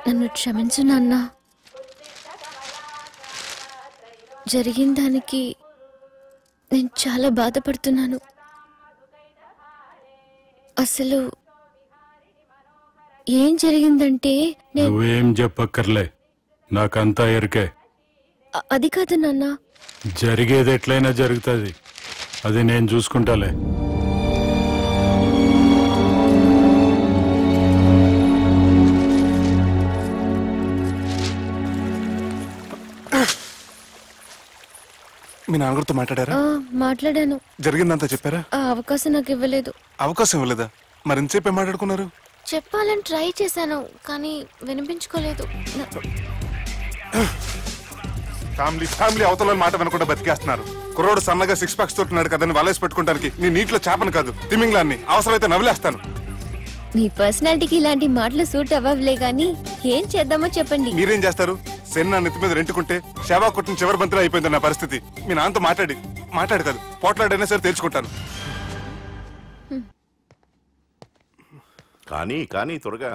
నన్ను క్షమించు నాన్న. జరిగిన దానికి నేను చాలా బాధపడుతున్నాను. అసలు ఏం జరిగిందంటే నువ్వేం చెప్పక్కర్లే, నాకంతా ఎరికే. అది కాదు నాన్న. జరిగేది ఎట్లయినా జరుగుతుంది, అది నేను చూసుకుంటాలే. మీ నాన్నగారితో మాట్లాడారా? మాట్లాడాను. జరిగిందంతా చెప్పారా? ఆ అవకాశం నాకు ఇవ్వలేదు. అవకాశం ఇవ్వలేదా? మరి ఎంతసేపు మాట్లాడుకున్నారు? చెప్పాలని ట్రై చేశాను కానీ వినిపించుకోలేదు. ఫ్యామిలీ అవతల మాట వినకుండా బతికేస్తున్నారు. కుర్రోడు సన్నగా 6 ప్యాక్స్ తోటున్నాడు కదని వలేసి పెట్టుకోవడానికి నీ నీటిలో చేపను కాదు తిమింగ్లాన్ని అవసరమైతే నవ్వులేస్తాను. మీ పర్సనాలిటీకి ఇలాంటి మాటలు సూట్ అవ్వలే గానీ ఏం చేద్దామో చెప్పండి. మీరేం చేస్తారు? సెన్న నెత్తి మీద రెంటుకుంటే శవా కొట్టిన చివరి బంతిలో అయిపోయింది నా పరిస్థితి. మీ నాన్నతో మాట్లాడు కాదు పోట్లాడైనా సరే తెలుసుకుంటాను. కానీ త్వరగా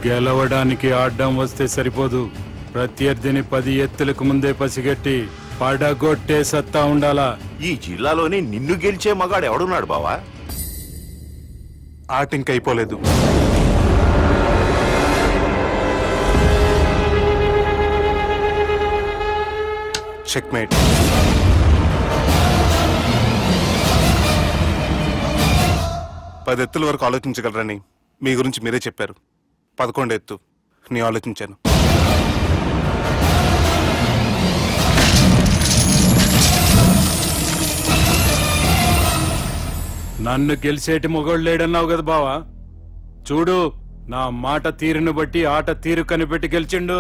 గెలవడానికి ఆడ్డం వస్తే సరిపోదు, ప్రత్యర్థిని 10 ఎత్తులకు ముందే పసిగట్టి పడగొట్టే సత్తా ఉండాలా. ఈ జిల్లాలోనే నిన్ను గెలిచే మగాడు ఎవడున్నాడు బావా? ఆట ఇంక అయిపోలేదు. చెక్మేట్. పది ఎత్తుల వరకు ఆలోచించగలరని మీ గురించి మీరే చెప్పారు. 11 ఎత్తు నీ ఆలోచించాను. నన్ను గెలిచేటి మొగోడు లేడన్నావు కదా బావా, చూడు నా మాట తీరును బట్టి ఆట తీరు కనిపెట్టి గెలిచిండు.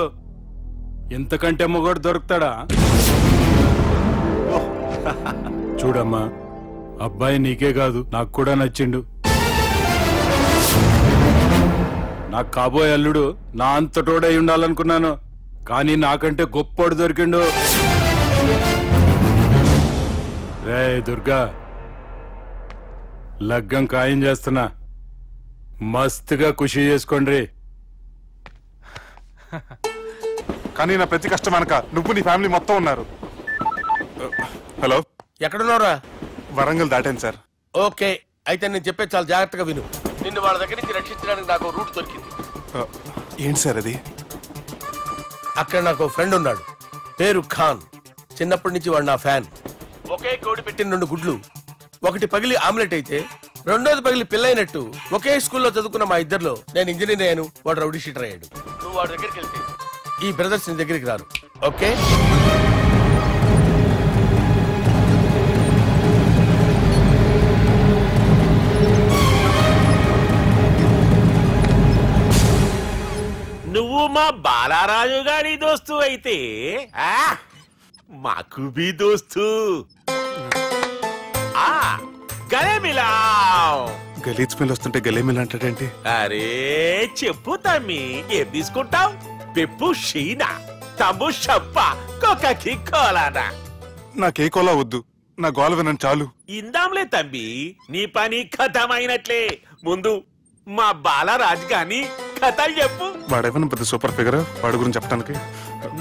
ఇంతకంటే మొగోడు దొరుకుతాడా? చూడమ్మా, అబ్బాయి నీకే కాదు నాకు కూడా నచ్చిండు. నాకు కాబోయే అల్లుడు నా అంతటోడై ఉండాలనుకున్నాను, కానీ నాకంటే గొప్పోడు దొరికిండు. రే దుర్గా, లగ్గం ఖాయం చేస్తున్నా, మస్తుగా ఖుషి చేసుకోండి. కానీ నా ప్రతి కష్టం అనక నువ్వు నీ ఫ్యామిలీ మొత్తం ఉన్నారు. హలో, ఎక్కడున్నారా? వరంగల్ దాటాను సార్. ఓకే, అయితే నేను చెప్పే చాలా జాగ్రత్తగా విను. నిన్ను వాళ్ళ దగ్గర నుంచి రక్షించడానికి నాకు రూట్ దొరికింది. ఏంటి సార్ అది? అక్కడ నాకు ఫ్రెండ్ ఉన్నాడు, పేరు ఖాన్. చిన్నప్పటి నుంచి వాడు నా ఫ్యాన్. ఒకే కోడి పెట్టిన 2 గుడ్లు, ఒకటి పగిలి ఆమ్లెట్ అయితే రెండోది పగిలి పిల్లైనట్టు ఒకే స్కూల్లో చదువుకున్న మా ఇద్దరిలో నేను ఇంజనీర్ అయ్యాను, వాడు రౌడీ షీటర్ అయ్యాడు. నువ్వు వాడి దగ్గరికి వెళ్తే ఈ బ్రదర్స్ నీ దగ్గరికి రారు. ఓకే? నువ్వు మా బాలారాజు గారి దోస్తు అయితే మాకు भी दोस्तू ఆ గలే మిలావ్ గలీజ్ స్మెల్ వస్తుంటే గలేమిల్ అంటాడేంటి? అరే చెప్పు తమ్మి ఏం తీసుకుంటావు? పెప్పు షీనా తమ్ము షప్ప కోకకి కోలానా? నాకే కోలా వద్దు, నా గోల వినండి చాలు. ఇందాంలే తమ్మి, నీ పని ఖతమైనట్లే. ముందు మా బాలరాజ్ గాని కథలు చెప్పు. వాడేమైనా పెద్ద సూపర్ ఫిగర్, వాడి గురించి చెప్పడానికి.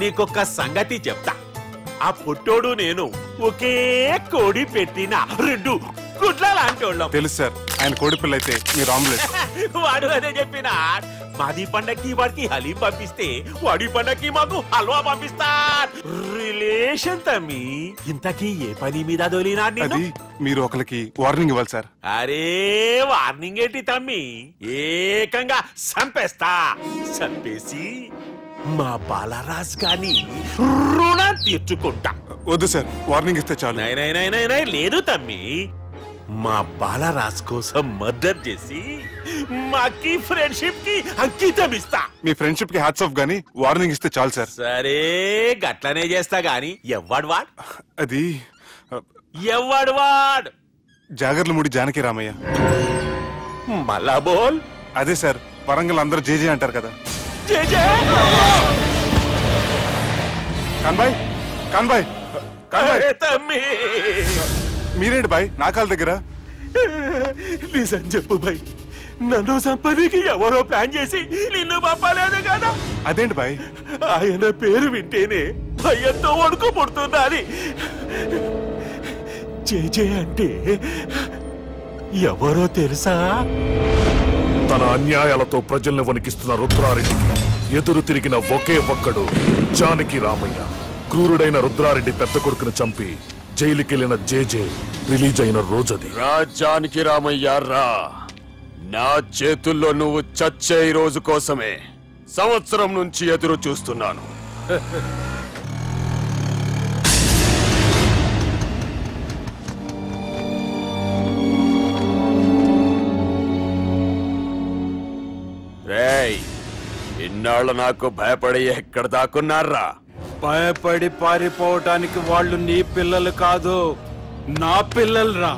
నీకొక్క సంగతి చెప్తా. ఆ పుట్టోడు నేను ఒకే కోడి పెట్టిన 2 గుడ్ల లాంటోళ్ళం. తెలుసు సార్, ఆయన కోడి పిల్ల అయితే మీరు ఆమ్లెట్. వాడు అదే చెప్పిన. మాది పండక్కి వాడికి హలీం పంపిస్తే వాడి పండక్కి మాకు హల్వా పంపిస్తా. రిలేషన్ తమ్మి. ఇంతకీ ఏ పని మీద దొలినా? అది మీరు ఒకరికి వార్నింగ్ ఇవ్వాలి సార్. అరే వార్నింగ్ ఏంటి తమ్మి, ఏకంగా సంపేస్తా. సంపేసి మా బాలరాజ్ గాని రుణం తీర్చుకుంటా. వద్దు సార్, వార్నింగ్ ఇస్తే చాలు. నై లేదు తమ్మి, మా బాలరాజ్ కోసం మర్డర్ చేసి మాకి ఫ్రెండ్షిప్ కి అంకితం ఇస్తా. మీ ఫ్రెండ్షిప్ కి హ్యాట్స్ ఆఫ్ గానీ వార్నింగ్ ఇస్తే చాలు సార్. సరే గట్లనే చేస్తా గాని ఎవ్వడు వాడ్? అది ఎవ్వడు వాడ్? జాగర్లమూడి జానకి రామయ్య. మళ్ళా బోల్. అదే సార్, వరంగల్ అందరూ జేజే అంటారు కదా. కాన్బాయ్ కాన్బాయ్ కాన్బాయ్. తమ్మి మీరేంటి బాయ్ నా కాళ్ళ దగ్గర? నిజం చెప్పు బాయ్, నన్ను సంపదికి ఎవరో ప్లాన్ చేసి నిన్ను పంపలేదు కదా? అదేంటి బాయ్? ఆయన పేరు వింటేనే భయంతో వణుకు పుడుతున్నది. జేజే అంటే ఎవరో తెలుసా? తన అన్యాయాలతో ప్రజల్ని వణికిస్తున్న రుద్రారెడ్డికి ఎదురు తిరిగిన ఒకే ఒక్కడు జానకి రామయ్య. క్రూరుడైన రుద్రారెడ్డి పెద్ద కొడుకును చంపి జైలుకెళ్లిన జేజే రిలీజ్ అయిన రోజది. జానకి రామయ్య రా, నా చేతుల్లో నువ్వు చచ్చే రోజు కోసమే సంవత్సరం నుంచి ఎదురు చూస్తున్నాను. రేయ్, ఇన్నాళ్ళు నాకు భయపడి ఎక్కడ దాక్కున్నారా? భయపడి పారిపోవటానికి వాళ్ళు నీ పిల్లలు కాదు, నా పిల్లలు రా.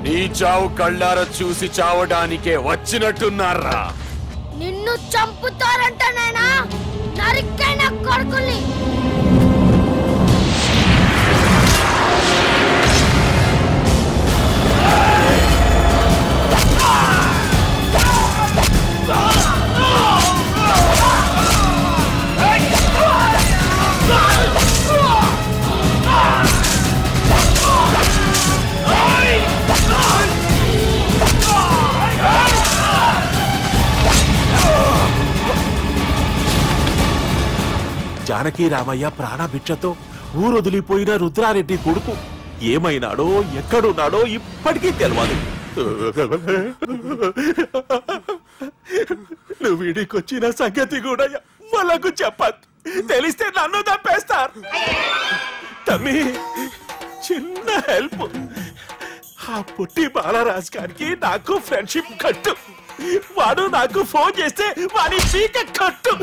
నీ చావు కళ్ళార చూసి చావడానికే వచ్చినట్టున్నారా? నిన్ను చంపుతారంట నేనా? నరికైన కొడుకుల్ని. జానకి రామయ్య ప్రాణభిక్షతో ఊరొదిలిపోయిన రుద్రారెడ్డి కొడుకు ఏమైనాడో ఎక్కడున్నాడో ఇప్పటికీ తెలియదు. నువ్వు వీడికొచ్చిన సంగతి కూడా వాళ్ళకు చెప్పద్దు, తెలిస్తే నన్ను తప్పేస్తారు. తమ్మి చిన్న హెల్ప్, ఆ పుట్టి బాలరాజ్ గారికి నాకు ఫ్రెండ్షిప్ కట్టు. వాడు నాకు ఫోన్ చేస్తే వాడి పీక కట్టు.